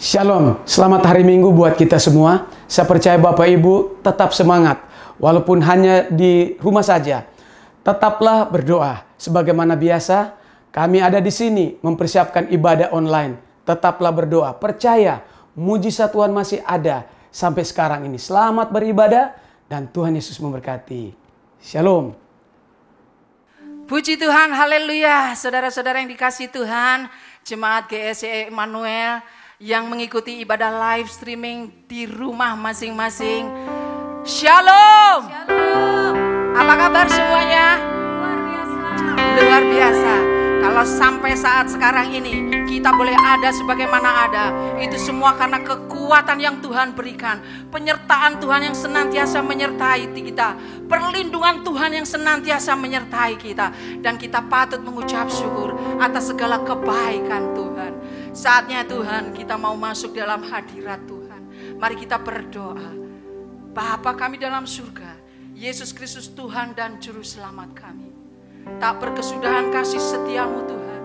Shalom, selamat hari Minggu buat kita semua. Saya percaya Bapak Ibu tetap semangat, walaupun hanya di rumah saja. Tetaplah berdoa. Sebagaimana biasa, kami ada di sini mempersiapkan ibadah online. Tetaplah berdoa, percaya mujizat Tuhan masih ada sampai sekarang ini. Selamat beribadah dan Tuhan Yesus memberkati. Shalom. Puji Tuhan, haleluya. Saudara-saudara yang dikasihi Tuhan, Jemaat GSC Emmanuel yang mengikuti ibadah live streaming di rumah masing-masing. Shalom. Shalom. Apa kabar semuanya? Luar biasa. Luar biasa. Kalau sampai saat sekarang ini kita boleh ada sebagaimana ada, itu semua karena kekuatan yang Tuhan berikan, penyertaan Tuhan yang senantiasa menyertai kita, perlindungan Tuhan yang senantiasa menyertai kita, dan kita patut mengucap syukur atas segala kebaikan Tuhan. Saatnya Tuhan kita mau masuk dalam hadirat Tuhan. Mari kita berdoa. Bapa kami dalam surga, Yesus Kristus Tuhan dan Juru Selamat kami. Tak berkesudahan kasih setiamu Tuhan.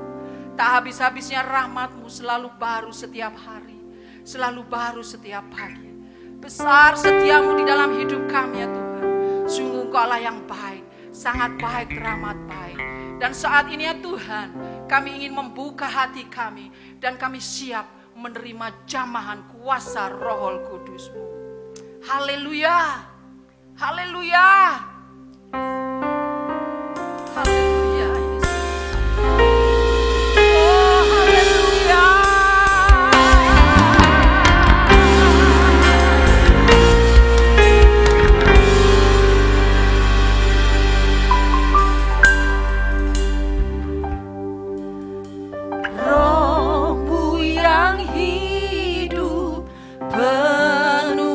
Tak habis-habisnya rahmatmu selalu baru setiap hari. Selalu baru setiap pagi. Besar setiamu di dalam hidup kami ya Tuhan. Sungguh Engkau Allah yang baik. Sangat baik, teramat baik. Dan saat ini ya Tuhan, kami ingin membuka hati kami. Dan kami siap menerima jamahan kuasa Roh Kudus-Mu. Haleluya. Haleluya. Haleluya. Oh, haleluya. Roh-Mu yang hidup penuhiku,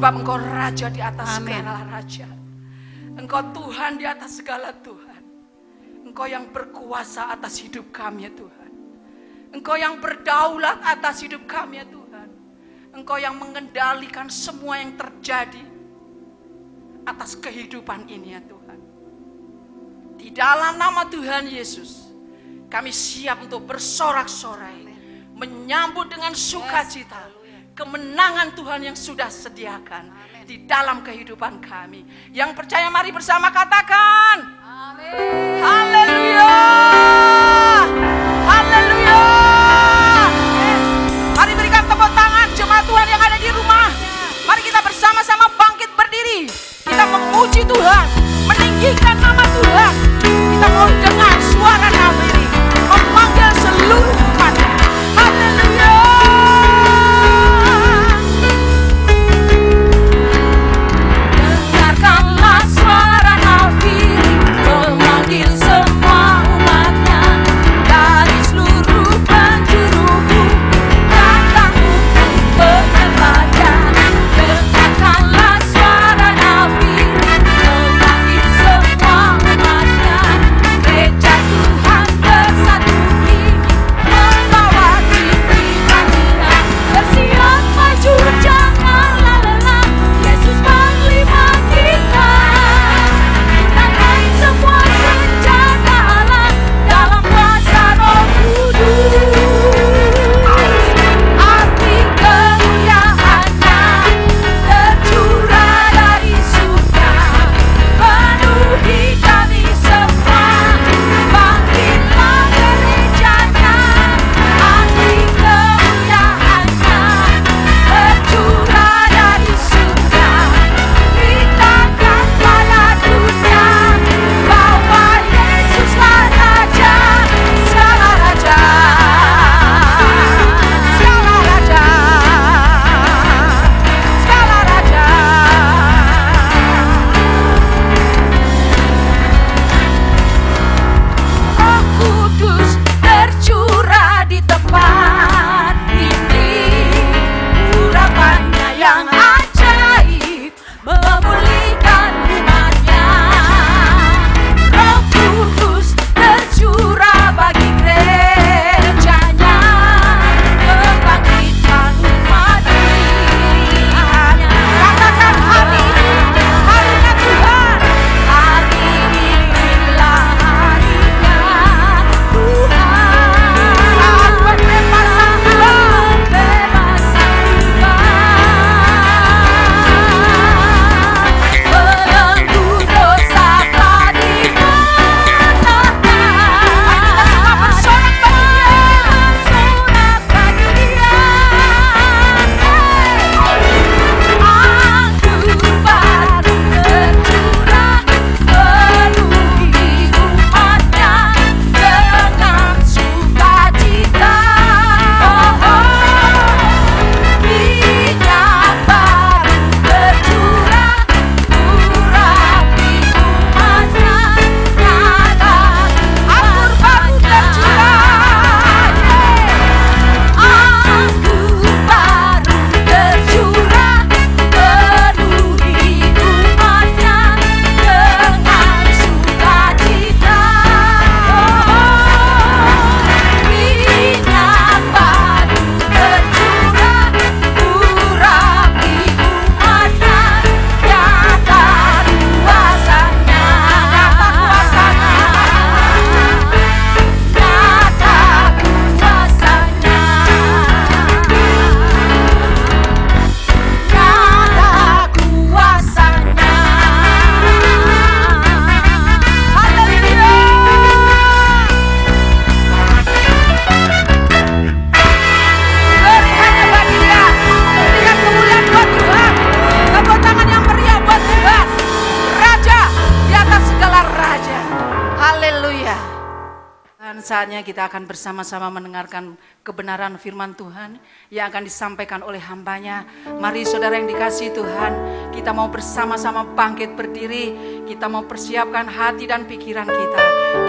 Sebab Engkau Raja di atas segala raja. Engkau Tuhan di atas segala Tuhan. Engkau yang berkuasa atas hidup kami ya Tuhan. Engkau yang berdaulat atas hidup kami ya Tuhan. Engkau yang mengendalikan semua yang terjadi atas kehidupan ini ya Tuhan. Di dalam nama Tuhan Yesus, kami siap untuk bersorak-sorai, menyambut dengan sukacita kemenangan Tuhan yang sudah sediakan di dalam kehidupan kami. Yang percaya mari bersama katakan amin. Haleluya. Haleluya. Mari berikan tepuk tangan jemaat Tuhan yang ada di rumah. Mari kita bersama-sama bangkit berdiri. Kita memuji Tuhan, meninggikan nama Tuhan. Kita mau dengar suara nama ini memanggil seluruh umatnya. Haleluya. Dengarkanlah suara nabi memanggil semua umatnya dari seluruh penjuru bumi datang untuk penyembahnya. Dengarkanlah suara nabi memanggil semua umatnya. Gereja Tuhan bersatu ini membawa diri bersiap maju janganlah lelah. Yesus panglima kita, gunakan semua senjata Allah dalam kuasa Roh Kudus. Api kemuliaannya tercurah dari surga, penuhi kami semua. Bangkitlah gerejanya, api kemuliaannya tercurah dari surga. Beritakan pada dunia bahwa Yesuslah Raja, segala raja, segala raja, segala raja. Roh Kudus tercurah di tempat ini, urapannya yang ajaib memulihkan umatnya. Roh Kudus tercurah bagi gerejanya, kebangkitan umatnya. Katakan hari ini, harinya Tuhan. Hari inilah harinya Tuhan. Saat pembebasan tiba, pembebasan tiba. Belenggu dosa telah dipatahkan. Kita bersorak bagi Dia. Anggur baru tercurah, penuhi umatnya dengan sukacita. Minyak baru tercurah, urapi umatnya nyata. Anggur baru tercurah, anggur baru tercurah, penuhi umatnya dengan sukacita. Minyak baru tercurah, urapi umatnya nyata kuasanya, nyata kuasanya, nyata kuasanya, nyata kuasanya. Haleluya. Beri hanya bagi Dia. Berikan kemuliaan buat Tuhan. Tepuk tangan yang meriah buat Tuhan, Raja di atas segala raja. Haleluya. Dan saatnya kita akan bersama-sama mendengarkan kebenaran firman Tuhan yang akan disampaikan oleh hambanya. Mari saudara yang dikasihi Tuhan, kita mau bersama-sama bangkit berdiri. Kita mau persiapkan hati dan pikiran kita.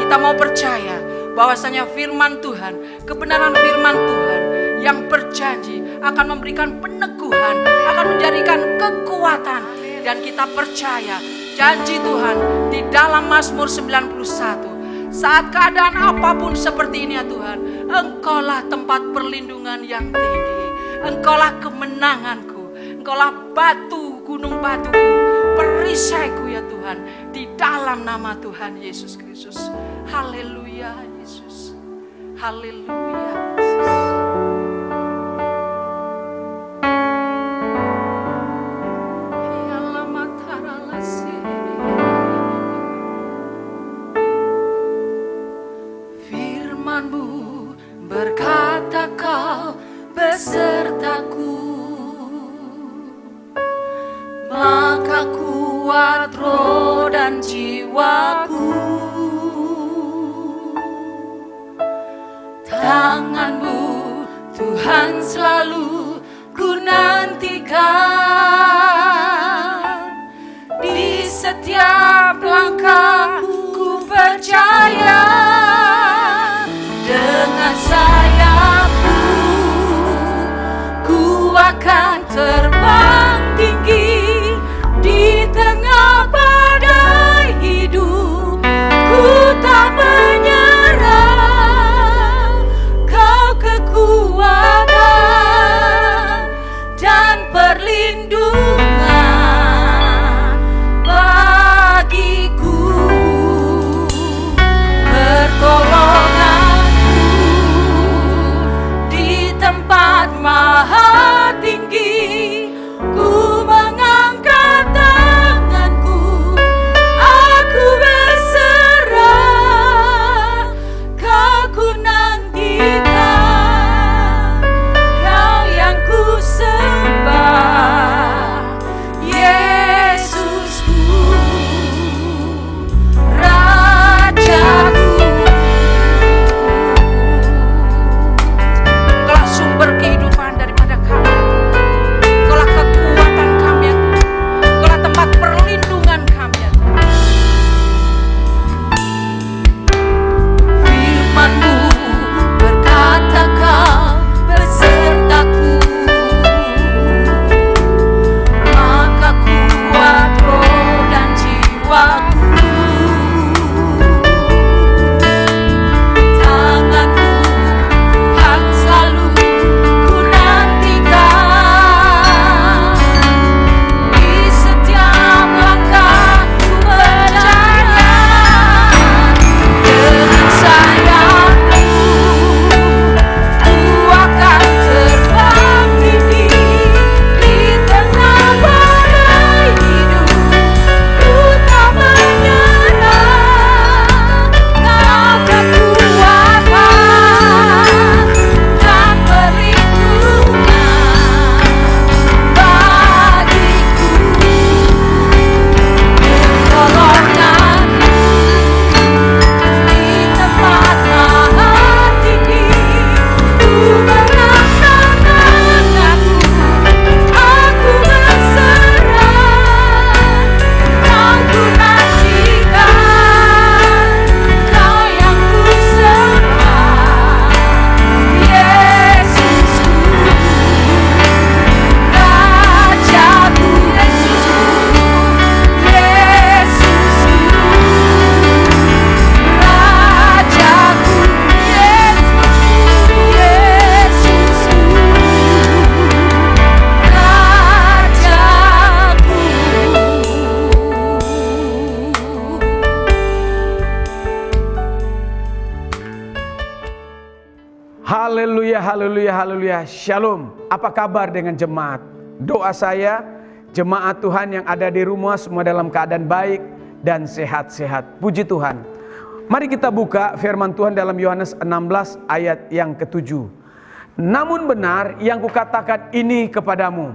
Kita mau percaya bahwasanya firman Tuhan, kebenaran firman Tuhan yang berjanji akan memberikan peneguhan, akan menjadikan kekuatan. Dan kita percaya janji Tuhan di dalam Mazmur 91. Saat keadaan apapun seperti ini ya Tuhan, Engkaulah tempat perlindungan yang tinggi. Engkaulah kemenanganku. Engkaulah batu, gunung batuku, perisaiku ya Tuhan. Di dalam nama Tuhan Yesus Kristus. Haleluya Yesus. Haleluya Yesus. Berkata kau besertaku, maka kuat roh dan jiwaku. Tanganmu Tuhan selalu ku nantikan. Di setiap langkahku ku percaya. Dengan sayapku ku akan terbang tinggi di tengah badai hidup. Ku tak menyerah, kau kekuatan dan perlindungan bagiku. Pertolongan tempat maha tinggi, ku mengangkat tanganku, aku berserah, kau ku nantikan, kau yang ku sembah, Yesusku, Rajaku. Berkehidupan daripada kami, Engkaulah kekuatan kami, Engkaulah tempat perlindungan kami. Firman-Mu berkata kau besertaku, maka kuat roh dan jiwaku. Haleluya, haleluya, haleluya. Shalom. Apa kabar dengan jemaat? Doa saya, jemaat Tuhan yang ada di rumah semua dalam keadaan baik dan sehat-sehat. Puji Tuhan. Mari kita buka firman Tuhan dalam Yohanes 16 ayat yang ke-7. Namun benar yang kukatakan ini kepadamu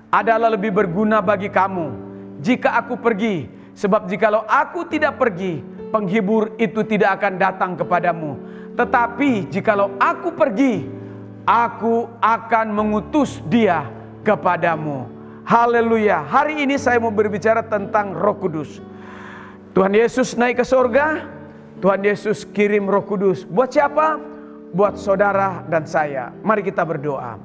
adalah lebih berguna bagi kamu jika aku pergi. Sebab jikalau aku tidak pergi, penghibur itu tidak akan datang kepadamu. Tetapi jikalau aku pergi, aku akan mengutus dia kepadamu. Haleluya. Hari ini saya mau berbicara tentang Roh Kudus. Tuhan Yesus naik ke surga, Tuhan Yesus kirim Roh Kudus. Buat siapa? Buat saudara dan saya. Mari kita berdoa.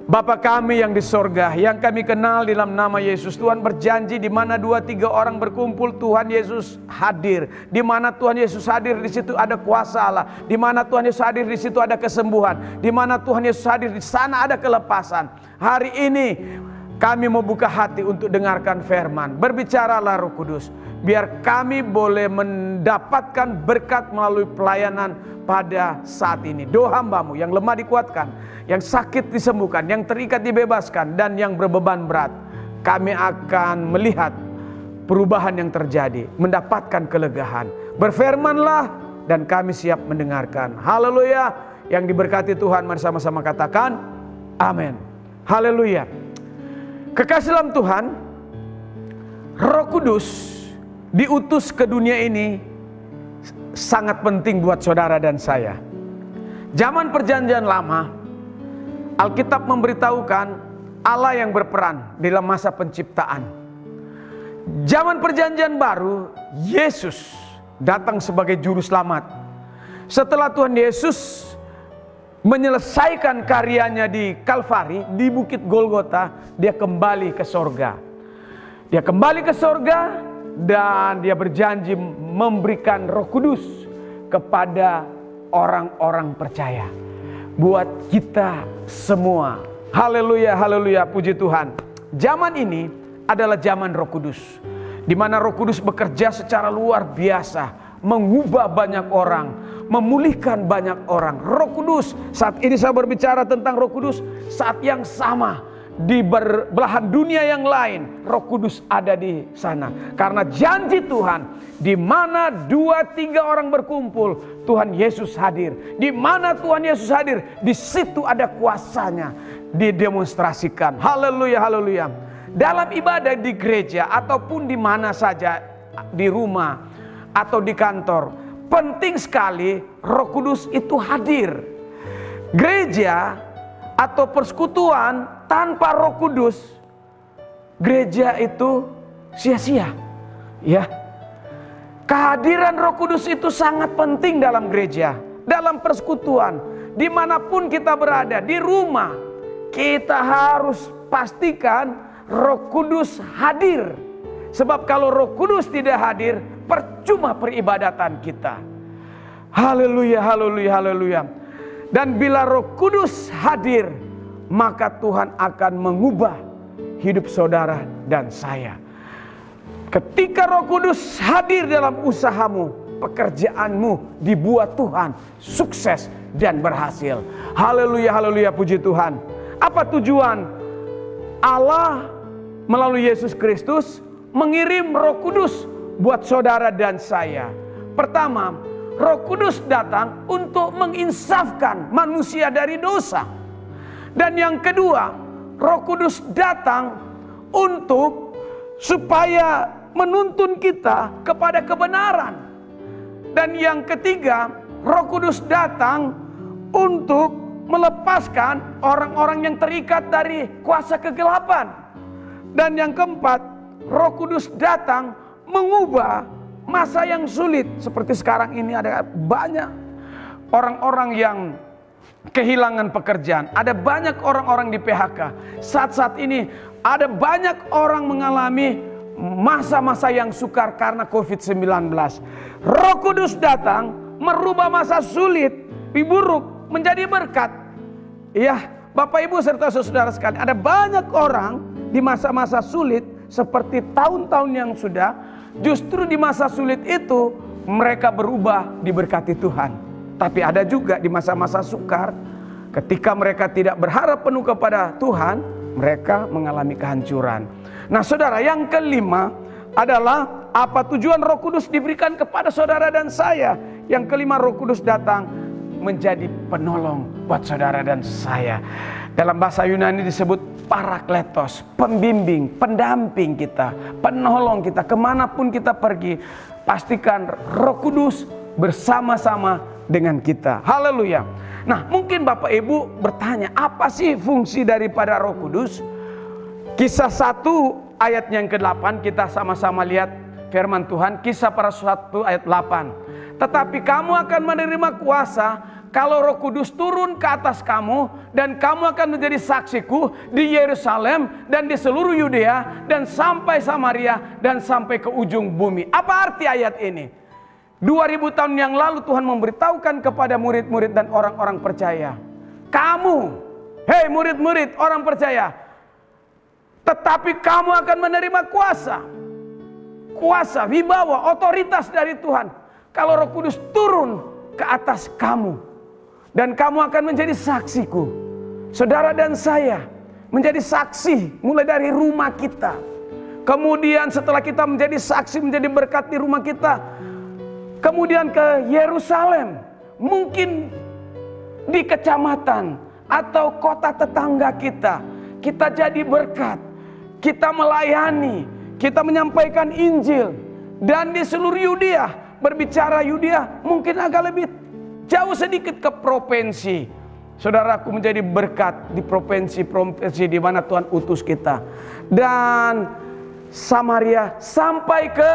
Bapa kami yang di sorga, yang kami kenal dalam nama Yesus, Tuhan berjanji di mana 2-3 orang berkumpul, Tuhan Yesus hadir. Di mana Tuhan Yesus hadir, di situ ada kuasa Allah. Di mana Tuhan Yesus hadir, di situ ada kesembuhan. Di mana Tuhan Yesus hadir, di sana ada kelepasan. Hari ini kami mau buka hati untuk dengarkan firman. Berbicaralah Roh Kudus, biar kami boleh mendapatkan berkat melalui pelayanan pada saat ini. Doa hamba-Mu yang lemah dikuatkan, yang sakit disembuhkan, yang terikat dibebaskan, dan yang berbeban berat. Kami akan melihat perubahan yang terjadi, mendapatkan kelegaan. Berfirmanlah dan kami siap mendengarkan. Haleluya. Yang diberkati Tuhan, mari sama-sama katakan amin. Haleluya. Kekasih dalam Tuhan, Roh Kudus diutus ke dunia ini sangat penting buat saudara dan saya. Zaman perjanjian lama, Alkitab memberitahukan Allah yang berperan dalam masa penciptaan. Zaman perjanjian baru, Yesus datang sebagai juru selamat. Setelah Tuhan Yesus menyelesaikan karyanya di Kalvari, di Bukit Golgota, dia kembali ke sorga. Dia kembali ke sorga dan dia berjanji memberikan Roh Kudus kepada orang-orang percaya. Buat kita semua. Haleluya, haleluya, puji Tuhan. Zaman ini adalah zaman Roh Kudus, di mana Roh Kudus bekerja secara luar biasa, mengubah banyak orang, memulihkan banyak orang. Roh Kudus, saat ini saya berbicara tentang Roh Kudus, saat yang sama di belahan dunia yang lain, Roh Kudus ada di sana. Karena janji Tuhan, di mana 2-3 orang berkumpul, Tuhan Yesus hadir. Di mana Tuhan Yesus hadir, di situ ada kuasanya didemonstrasikan. Haleluya, haleluya. Dalam ibadah di gereja ataupun di mana saja, di rumah atau di kantor, penting sekali Roh Kudus itu hadir. Gereja atau persekutuan tanpa Roh Kudus, gereja itu sia-sia. Ya. Kehadiran Roh Kudus itu sangat penting dalam gereja, dalam persekutuan, dimanapun kita berada, di rumah, kita harus pastikan Roh Kudus hadir. Sebab kalau Roh Kudus tidak hadir, percuma peribadatan kita. Haleluya, haleluya, haleluya. Dan bila Roh Kudus hadir, maka Tuhan akan mengubah hidup saudara dan saya. Ketika Roh Kudus hadir dalam usahamu, pekerjaanmu dibuat Tuhan sukses dan berhasil. Haleluya, haleluya, puji Tuhan. Apa tujuan Allah melalui Yesus Kristus mengirim Roh Kudus buat saudara dan saya? Pertama, Roh Kudus datang untuk menginsafkan manusia dari dosa. Dan yang kedua, Roh Kudus datang untuk supaya menuntun kita kepada kebenaran. Dan yang ketiga, Roh Kudus datang untuk melepaskan orang-orang yang terikat dari kuasa kegelapan. Dan yang keempat, Roh Kudus datang mengubah masa yang sulit. Seperti sekarang ini ada banyak orang-orang yang kehilangan pekerjaan. Ada banyak orang-orang di PHK. Saat-saat ini ada banyak orang mengalami masa-masa yang sukar karena COVID-19. Roh Kudus datang merubah masa sulit, buruk menjadi berkat. Ya, Bapak Ibu serta saudara sekalian, ada banyak orang di masa-masa sulit seperti tahun-tahun yang sudah. Justru di masa sulit itu mereka berubah diberkati Tuhan. Tapi ada juga di masa-masa sukar, ketika mereka tidak berharap penuh kepada Tuhan, mereka mengalami kehancuran. Nah saudara, yang kelima adalah apa tujuan Roh Kudus diberikan kepada saudara dan saya. Yang kelima, Roh Kudus datang menjadi penolong buat saudara dan saya. Dalam bahasa Yunani disebut Parakletos, pembimbing, pendamping kita, penolong kita kemanapun kita pergi. Pastikan Roh Kudus bersama-sama dengan kita. Haleluya. Nah, mungkin Bapak Ibu bertanya, apa sih fungsi daripada Roh Kudus? Kisah 1 ayat yang ke-8, kita sama-sama lihat firman Tuhan. Kisah para 1 ayat 8. Tetapi kamu akan menerima kuasa kalau Roh Kudus turun ke atas kamu dan kamu akan menjadi saksiku di Yerusalem dan di seluruh Yudea dan sampai Samaria dan sampai ke ujung bumi. Apa arti ayat ini? 2000 tahun yang lalu Tuhan memberitahukan kepada murid-murid dan orang-orang percaya, kamu, hei murid-murid orang percaya, tetapi kamu akan menerima kuasa, wibawa, otoritas dari Tuhan kalau Roh Kudus turun ke atas kamu, dan kamu akan menjadi saksiku. Saudara dan saya menjadi saksi mulai dari rumah kita. Kemudian setelah kita menjadi saksi, menjadi berkat di rumah kita, kemudian ke Yerusalem, mungkin di kecamatan atau kota tetangga kita, kita jadi berkat, kita melayani, kita menyampaikan Injil, dan di seluruh Yudea, berbicara Yudea mungkin agak lebih jauh sedikit ke provinsi. Saudaraku, menjadi berkat di provinsi-provinsi di mana Tuhan utus kita, dan Samaria sampai ke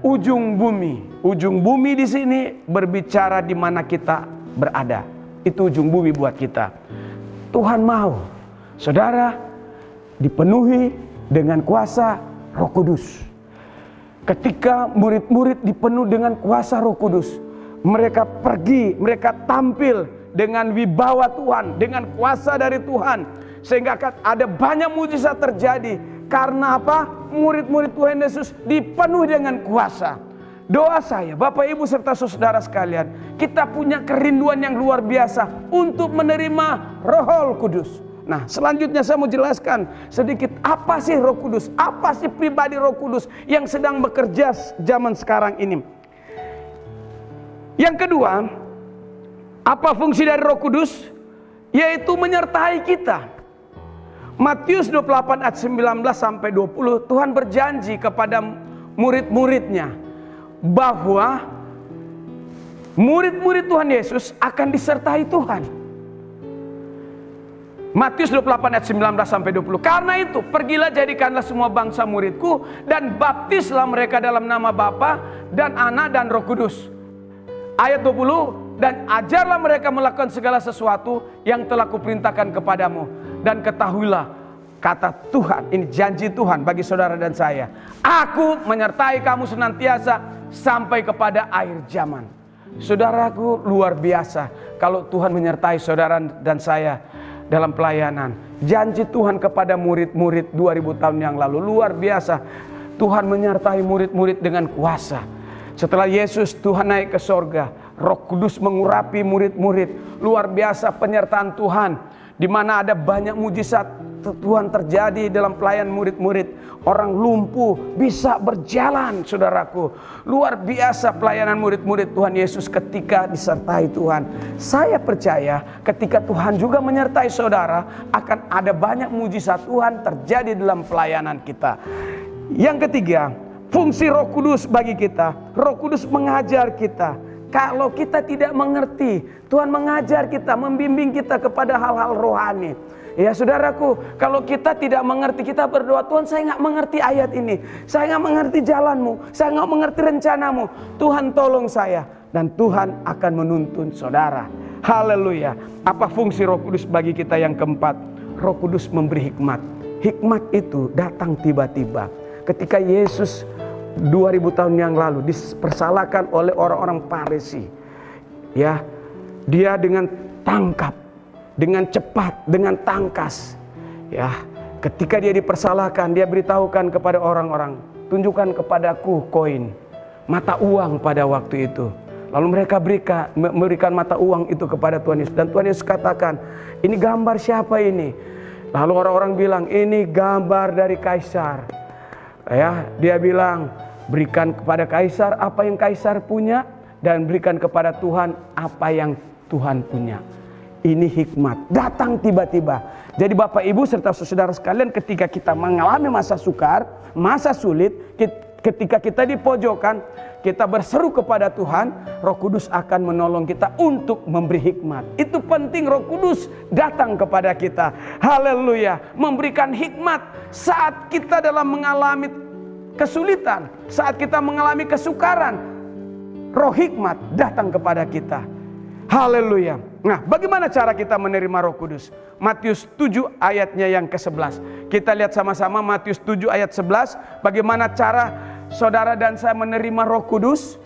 ujung bumi. Ujung bumi di sini berbicara di mana kita berada. Itu ujung bumi buat kita. Tuhan mau saudara dipenuhi dengan kuasa Roh Kudus. Ketika murid-murid dipenuhi dengan kuasa Roh Kudus, mereka pergi, mereka tampil dengan wibawa Tuhan, dengan kuasa dari Tuhan, sehingga akan ada banyak mujizat terjadi. Karena apa? Murid-murid Tuhan Yesus dipenuhi dengan kuasa. Doa saya, Bapak Ibu serta saudara sekalian, kita punya kerinduan yang luar biasa untuk menerima Roh Kudus. Nah, selanjutnya saya mau jelaskan sedikit apa sih Roh Kudus, apa sih pribadi Roh Kudus yang sedang bekerja zaman sekarang ini. Yang kedua, apa fungsi dari Roh Kudus? Yaitu menyertai kita. Matius 28 ayat 19 sampai 20, Tuhan berjanji kepada murid-muridnya bahwa murid-murid Tuhan Yesus akan disertai Tuhan. Matius 28 ayat 19 sampai 20. Karena itu, pergilah jadikanlah semua bangsa muridku dan baptislah mereka dalam nama Bapa dan Anak dan Roh Kudus. Ayat 20, dan ajarlah mereka melakukan segala sesuatu yang telah kuperintahkan kepadamu. Dan ketahuilah, kata Tuhan, ini janji Tuhan bagi saudara dan saya, aku menyertai kamu senantiasa sampai kepada akhir zaman. Saudaraku, luar biasa kalau Tuhan menyertai saudara dan saya dalam pelayanan. Janji Tuhan kepada murid-murid 2000 tahun yang lalu luar biasa. Tuhan menyertai murid-murid dengan kuasa. Setelah Yesus, Tuhan naik ke sorga, Roh Kudus mengurapi murid-murid. Luar biasa penyertaan Tuhan, di mana ada banyak mujizat Tuhan terjadi dalam pelayan murid-murid. Orang lumpuh bisa berjalan, saudaraku. Luar biasa pelayanan murid-murid Tuhan Yesus ketika disertai Tuhan. Saya percaya ketika Tuhan juga menyertai saudara, akan ada banyak mujizat Tuhan terjadi dalam pelayanan kita. Yang ketiga, fungsi Roh Kudus bagi kita. Roh Kudus mengajar kita. Kalau kita tidak mengerti, Tuhan mengajar kita, membimbing kita kepada hal-hal rohani. Ya saudaraku, kalau kita tidak mengerti, kita berdoa, Tuhan saya nggak mengerti ayat ini, saya nggak mengerti jalanmu, saya nggak mengerti rencanamu, Tuhan tolong saya. Dan Tuhan akan menuntun saudara. Haleluya. Apa fungsi Roh Kudus bagi kita yang keempat? Roh Kudus memberi hikmat. Hikmat itu datang tiba-tiba. Ketika Yesus 2000 tahun yang lalu dipersalahkan oleh orang-orang Farisi, ya, dia dengan tangkap, dengan cepat, dengan tangkas, ya, ketika dia dipersalahkan, dia beritahukan kepada orang-orang, tunjukkan kepadaku koin, mata uang pada waktu itu. Lalu mereka memberikan mata uang itu kepada Tuhan Yesus, dan Tuhan Yesus katakan, ini gambar siapa ini? Lalu orang-orang bilang, ini gambar dari Kaisar. Ya, dia bilang, berikan kepada Kaisar apa yang Kaisar punya, dan berikan kepada Tuhan apa yang Tuhan punya. Ini hikmat, datang tiba-tiba. Jadi Bapak Ibu serta saudara sekalian, ketika kita mengalami masa sukar, masa sulit, ketika kita di pojokan, kita berseru kepada Tuhan, Roh Kudus akan menolong kita untuk memberi hikmat. Itu penting, Roh Kudus datang kepada kita. Haleluya, memberikan hikmat saat kita dalam mengalami kesulitan, saat kita mengalami kesukaran. Roh hikmat datang kepada kita. Haleluya. Nah, bagaimana cara kita menerima Roh Kudus? Matius 7 ayatnya yang ke-11. Kita lihat sama-sama Matius 7 ayat 11. Bagaimana cara saudara dan saya menerima Roh Kudus?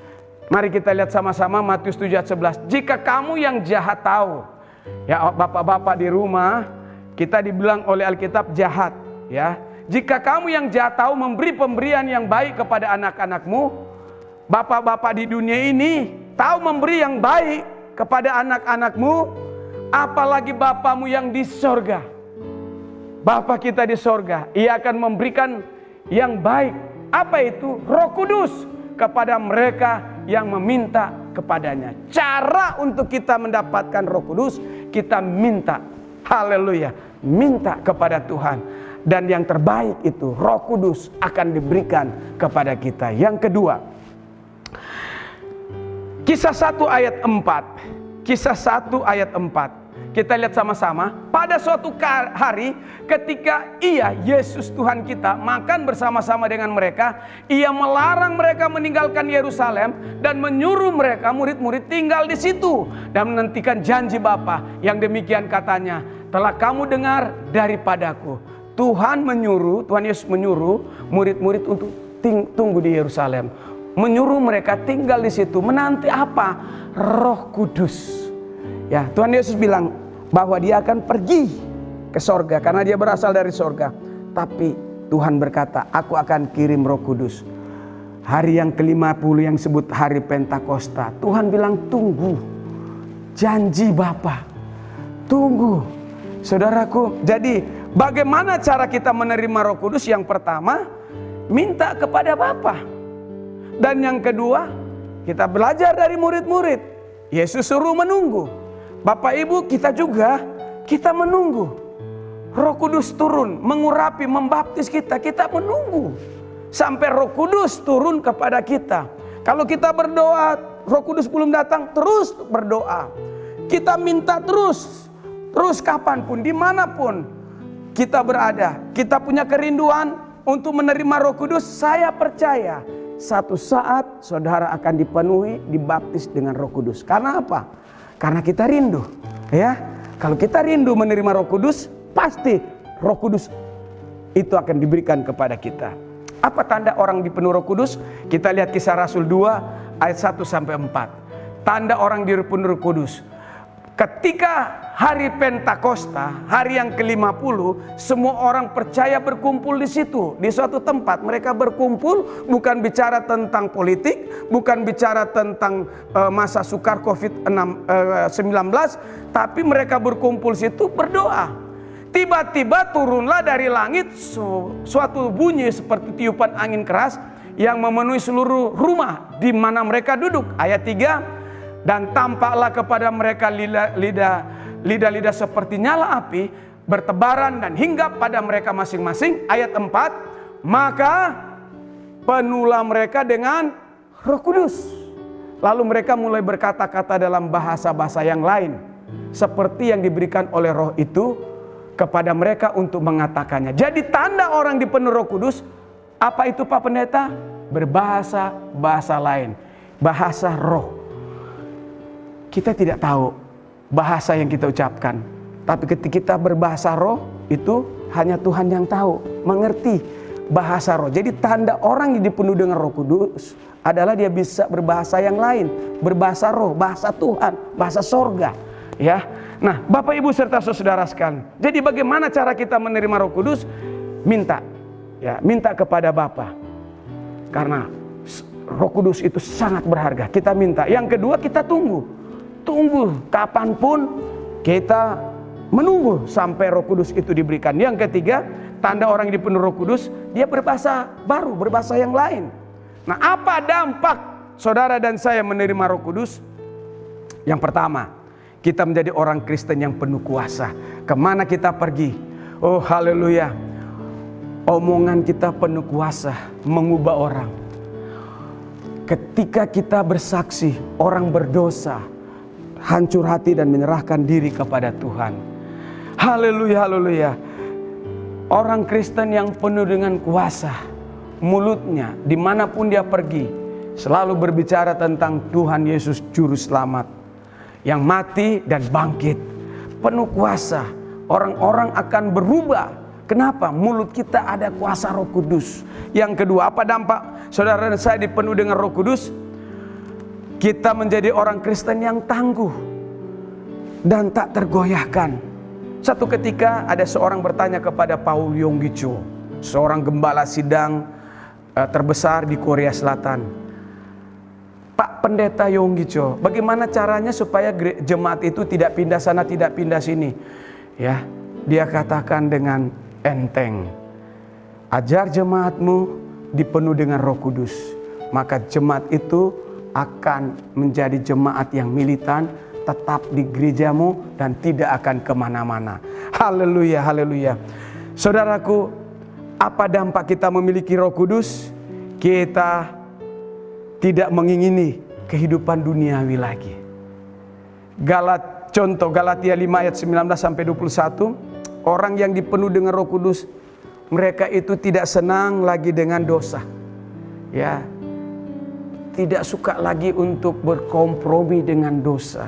Mari kita lihat sama-sama Matius 7 ayat 11. Jika kamu yang jahat tahu, ya bapak-bapak di rumah, kita dibilang oleh Alkitab jahat, ya. Jika kamu yang jahat tahu memberi pemberian yang baik kepada anak-anakmu, bapak-bapak di dunia ini tahu memberi yang baik kepada anak-anakmu, apalagi Bapamu yang di sorga. Bapa kita di sorga, Ia akan memberikan yang baik. Apa itu? Roh Kudus kepada mereka yang meminta kepadanya. Cara untuk kita mendapatkan Roh Kudus, kita minta. Haleluya, minta kepada Tuhan. Dan yang terbaik itu Roh Kudus akan diberikan kepada kita. Yang kedua, Kisah 1 ayat 4. Kisah 1 ayat 4. Kita lihat sama-sama. Pada suatu hari ketika Yesus Tuhan kita makan bersama-sama dengan mereka, Ia melarang mereka meninggalkan Yerusalem dan menyuruh mereka murid-murid tinggal di situ dan menantikan janji Bapa. Yang demikian katanya, telah kamu dengar daripadaku. Tuhan Yesus menyuruh murid-murid untuk tunggu di Yerusalem. Menyuruh mereka tinggal di situ, menanti apa? Roh Kudus. Ya, Tuhan Yesus bilang bahwa Dia akan pergi ke sorga karena Dia berasal dari sorga. Tapi Tuhan berkata, aku akan kirim Roh Kudus. Hari yang ke-50 yang disebut hari Pentakosta, Tuhan bilang tunggu. Janji Bapa, tunggu. Saudaraku, jadi bagaimana cara kita menerima Roh Kudus? Yang pertama, minta kepada Bapa. Dan yang kedua, kita belajar dari murid-murid. Yesus suruh menunggu. Bapak Ibu, kita juga, kita menunggu. Roh Kudus turun, mengurapi, membaptis kita. Kita menunggu sampai Roh Kudus turun kepada kita. Kalau kita berdoa, Roh Kudus belum datang, terus berdoa. Kita minta terus kapanpun, dimanapun kita berada. Kita punya kerinduan untuk menerima Roh Kudus. Saya percaya satu saat saudara akan dipenuhi, dibaptis dengan Roh Kudus. Karena apa? Karena kita rindu, ya. Kalau kita rindu menerima Roh Kudus, pasti Roh Kudus itu akan diberikan kepada kita. Apa tanda orang dipenuhi Roh Kudus? Kita lihat Kisah Rasul 2 ayat 1 sampai 4. Tanda orang dipenuhi Roh Kudus. Ketika hari Pentakosta, hari yang ke-50, semua orang percaya berkumpul di situ, di suatu tempat. Mereka berkumpul bukan bicara tentang politik, bukan bicara tentang masa sukar COVID-19, tapi mereka berkumpul situ berdoa. Tiba-tiba turunlah dari langit suatu bunyi seperti tiupan angin keras yang memenuhi seluruh rumah di mana mereka duduk. Ayat 3. Dan tampaklah kepada mereka lidah-lidah seperti nyala api bertebaran dan hinggap pada mereka masing-masing. Ayat 4. Maka penuhlah mereka dengan Roh Kudus. Lalu mereka mulai berkata-kata dalam bahasa-bahasa yang lain, seperti yang diberikan oleh Roh itu kepada mereka untuk mengatakannya. Jadi tanda orang dipenuhi Roh Kudus, apa itu Pak Pendeta? Berbahasa-bahasa lain, bahasa roh. Kita tidak tahu bahasa yang kita ucapkan, tapi ketika kita berbahasa roh, itu hanya Tuhan yang tahu, mengerti bahasa roh. Jadi tanda orang yang dipenuhi dengan Roh Kudus adalah dia bisa berbahasa yang lain, berbahasa roh, bahasa Tuhan, bahasa sorga, ya. Nah, Bapak Ibu serta saudara sekalian, jadi bagaimana cara kita menerima Roh Kudus? Minta, ya, minta kepada Bapa, karena Roh Kudus itu sangat berharga. Kita minta. Yang kedua, kita tunggu kapanpun, kita menunggu sampai Roh Kudus itu diberikan. Yang ketiga, tanda orang yang dipenuhi Roh Kudus, dia berbahasa baru, berbahasa yang lain. Nah, apa dampak saudara dan saya menerima Roh Kudus? Yang pertama, kita menjadi orang Kristen yang penuh kuasa. Kemana kita pergi, oh haleluya, omongan kita penuh kuasa mengubah orang. Ketika kita bersaksi, orang berdosa hancur hati dan menyerahkan diri kepada Tuhan. Haleluya, haleluya. Orang Kristen yang penuh dengan kuasa, mulutnya dimanapun dia pergi selalu berbicara tentang Tuhan Yesus Juru Selamat. yang mati dan bangkit. Penuh kuasa. Orang-orang akan berubah. Kenapa? Mulut kita ada kuasa Roh Kudus. Yang kedua, apa dampak saudara dan saya dipenuhi dengan Roh Kudus? Kita menjadi orang Kristen yang tangguh dan tak tergoyahkan. Satu ketika ada seorang bertanya kepada Paul Yonggi-cho, seorang gembala sidang terbesar di Korea Selatan. Pak Pendeta Yonggi-cho, bagaimana caranya supaya jemaat itu tidak pindah sana, tidak pindah sini? Ya, dia katakan dengan enteng, ajar jemaatmu dipenuhi dengan Roh Kudus, maka jemaat itu akan menjadi jemaat yang militan, tetap di gerejamu dan tidak akan kemana-mana. Haleluya, haleluya. Saudaraku, apa dampak kita memiliki Roh Kudus? Kita tidak mengingini kehidupan duniawi lagi. Contoh Galatia 5 ayat 19-21, orang yang dipenuhi dengan Roh Kudus, mereka itu tidak senang lagi dengan dosa. Ya, tidak suka lagi untuk berkompromi dengan dosa.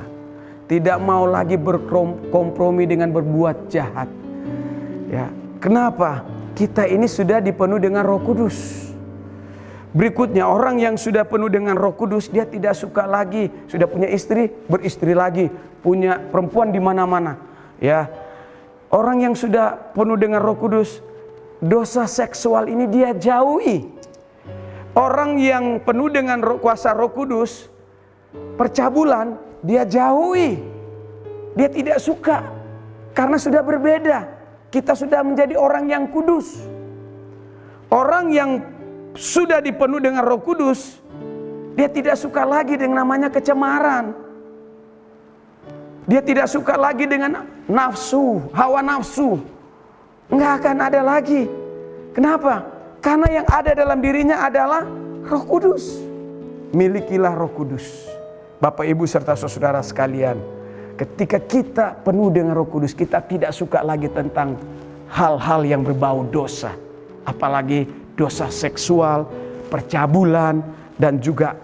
Tidak mau lagi berkompromi dengan berbuat jahat. Ya, kenapa? Kita ini sudah dipenuhi dengan Roh Kudus. Berikutnya, orang yang sudah penuh dengan Roh Kudus, dia tidak suka lagi, sudah punya istri, beristri lagi, punya perempuan di mana-mana. Ya, orang yang sudah penuh dengan Roh Kudus, dosa seksual ini dia jauhi. Orang yang penuh dengan kuasa Roh Kudus, percabulan dia jauhi. Dia tidak suka karena sudah berbeda. Kita sudah menjadi orang yang kudus. Orang yang sudah dipenuhi dengan Roh Kudus, dia tidak suka lagi dengan namanya kecemaran. Dia tidak suka lagi dengan nafsu, hawa nafsu. Enggak akan ada lagi. Kenapa? Karena yang ada dalam dirinya adalah Roh Kudus. Milikilah Roh Kudus. Bapak, Ibu, serta saudara sekalian, ketika kita penuh dengan Roh Kudus, kita tidak suka lagi tentang hal-hal yang berbau dosa. Apalagi dosa seksual, percabulan, dan juga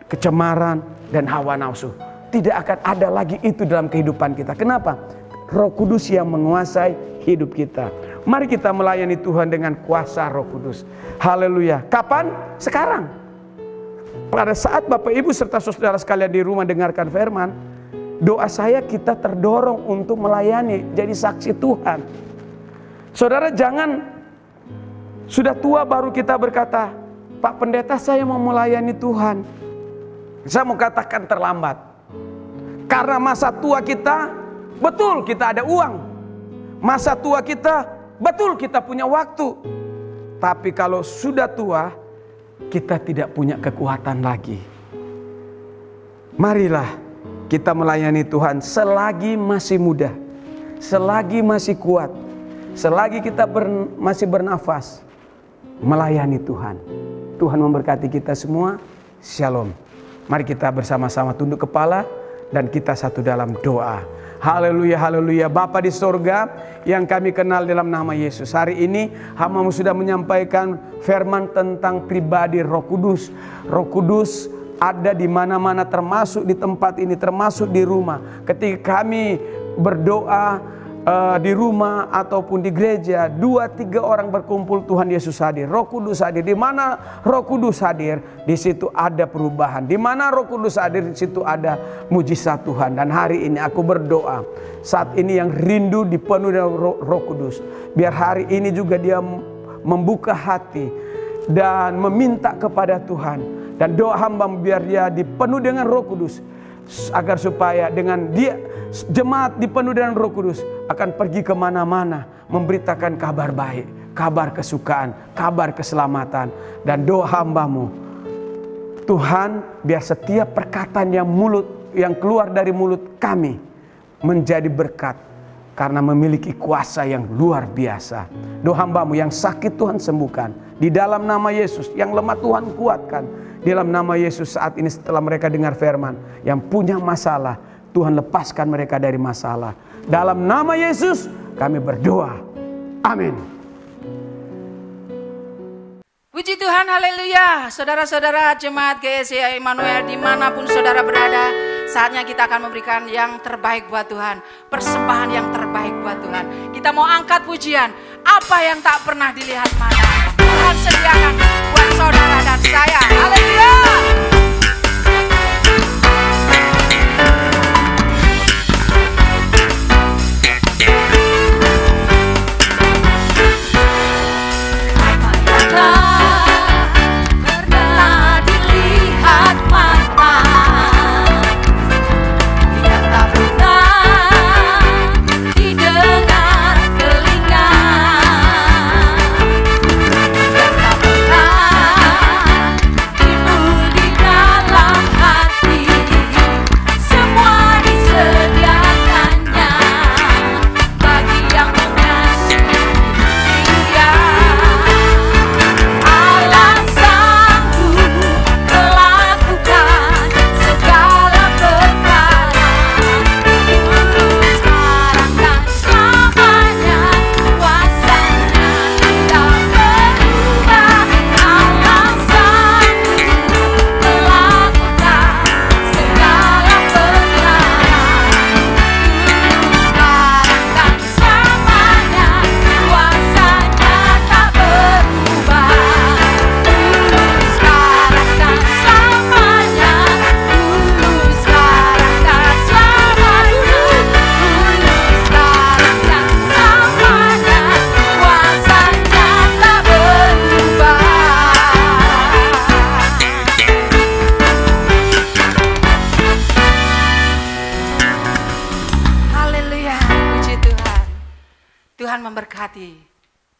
kecemaran dan hawa nafsu. Tidak akan ada lagi itu dalam kehidupan kita. Kenapa? Roh Kudus yang menguasai hidup kita. Mari kita melayani Tuhan dengan kuasa Roh Kudus. Haleluya. Kapan? Sekarang. Pada saat Bapak, Ibu, serta saudara sekalian di rumah dengarkan firman, doa saya kita terdorong untuk melayani, jadi saksi Tuhan. Saudara, jangan sudah tua baru kita berkata, Pak Pendeta, saya mau melayani Tuhan. Saya mau katakan terlambat. Karena masa tua kita, betul kita ada uang. Masa tua kita, betul kita punya waktu. Tapi kalau sudah tua, kita tidak punya kekuatan lagi. Marilah kita melayani Tuhan selagi masih muda, selagi masih kuat, selagi kita masih bernafas, melayani Tuhan. Tuhan memberkati kita semua. Shalom. Mari kita bersama-sama tunduk kepala dan kita satu dalam doa. Haleluya, haleluya. Bapa di sorga yang kami kenal dalam nama Yesus, hari ini hamba-Mu sudah menyampaikan firman tentang pribadi Roh Kudus. Roh Kudus ada di mana-mana, termasuk di tempat ini, termasuk di rumah. Ketika kami berdoa di rumah ataupun di gereja, 2-3 orang berkumpul, Tuhan Yesus hadir, Roh Kudus hadir. Di mana Roh Kudus hadir, di situ ada perubahan. Di mana Roh Kudus hadir, di situ ada mujizat Tuhan. Dan hari ini aku berdoa, saat ini yang rindu dipenuhi dengan Roh Kudus, biar hari ini juga dia membuka hati dan meminta kepada Tuhan. Dan doa hamba biar dia dipenuhi dengan Roh Kudus, agar supaya dengan dia jemaat dipenuhi dengan Roh Kudus akan pergi kemana-mana memberitakan kabar baik, kabar kesukaan, kabar keselamatan. Dan doa hamba-Mu, Tuhan, biar setiap perkataan yang keluar dari mulut kami menjadi berkat, karena memiliki kuasa yang luar biasa. Doa hamba-Mu yang sakit Tuhan sembuhkan di dalam nama Yesus, yang lemah Tuhan kuatkan di dalam nama Yesus. Saat ini setelah mereka dengar firman, yang punya masalah, Tuhan lepaskan mereka dari masalah. Dalam nama Yesus kami berdoa. Amin. Puji Tuhan, haleluya. Saudara-saudara jemaat GSI Immanuel dimanapun saudara berada, saatnya kita akan memberikan yang terbaik buat Tuhan. Persembahan yang terbaik buat Tuhan. Kita mau angkat pujian. Apa yang tak pernah dilihat mata, Tuhan sediakan buat saudara dan saya. Haleluya.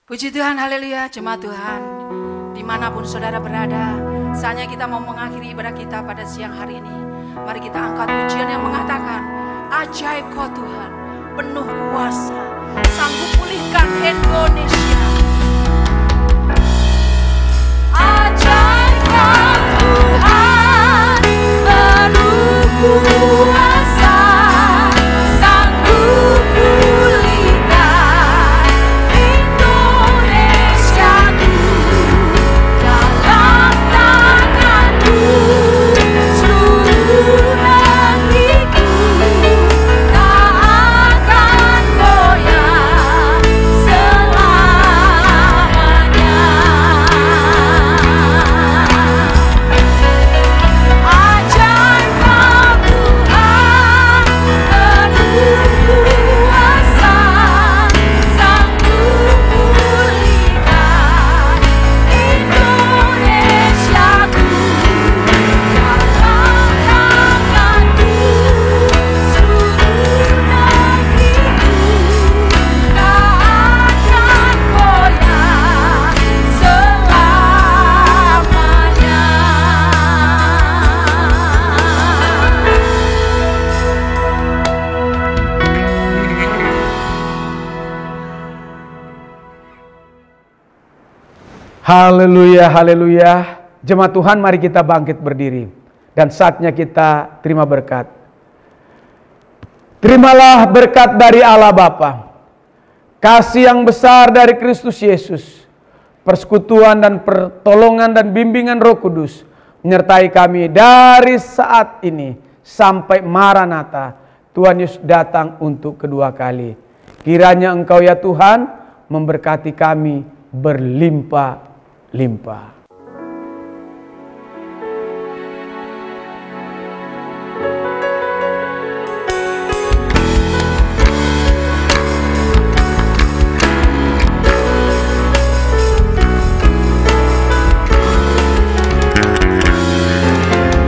Puji Tuhan, haleluya, jemaat Tuhan. Dimanapun saudara berada, saatnya kita mau mengakhiri ibadah kita pada siang hari ini. Mari kita angkat pujian yang mengatakan, ajaib kau Tuhan, penuh kuasa, sanggup pulihkan Indonesia. Ajaib kau Tuhan, penuh kuasa, sanggup pulihkan Indonesiaku. Dalam tangan-Mu seluruh negeriku tak akan goyah selamanya. Ajaib kau Tuhan, penuh kuasa, sanggup pulihkan Indonesiaku. Dalam tangan-Mu seluruh negeriku tak akan goyah selamanya. Haleluya, haleluya. Jemaat Tuhan, mari kita bangkit berdiri. Dan saatnya kita terima berkat. Terimalah berkat dari Allah Bapa, kasih yang besar dari Kristus Yesus, persekutuan dan pertolongan dan bimbingan Roh Kudus menyertai kami dari saat ini sampai Maranatha, Tuhan Yesus datang untuk kedua kali. Kiranya Engkau ya Tuhan memberkati kami berlimpah-limpah.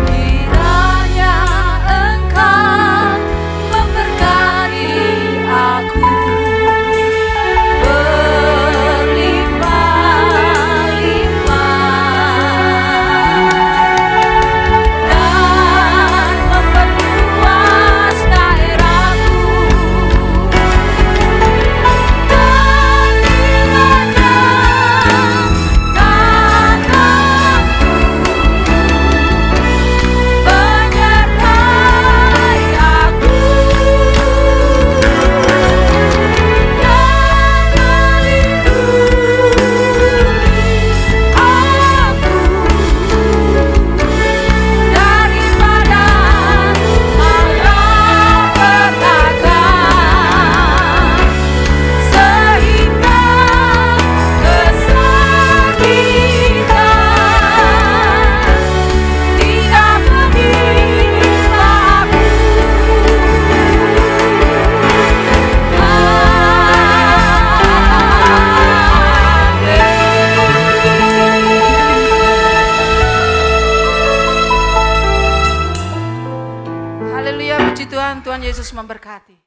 Kiranya Engkau memberkati aku berlimpah-limpah. Tuhan. Tuhan Yesus memberkati.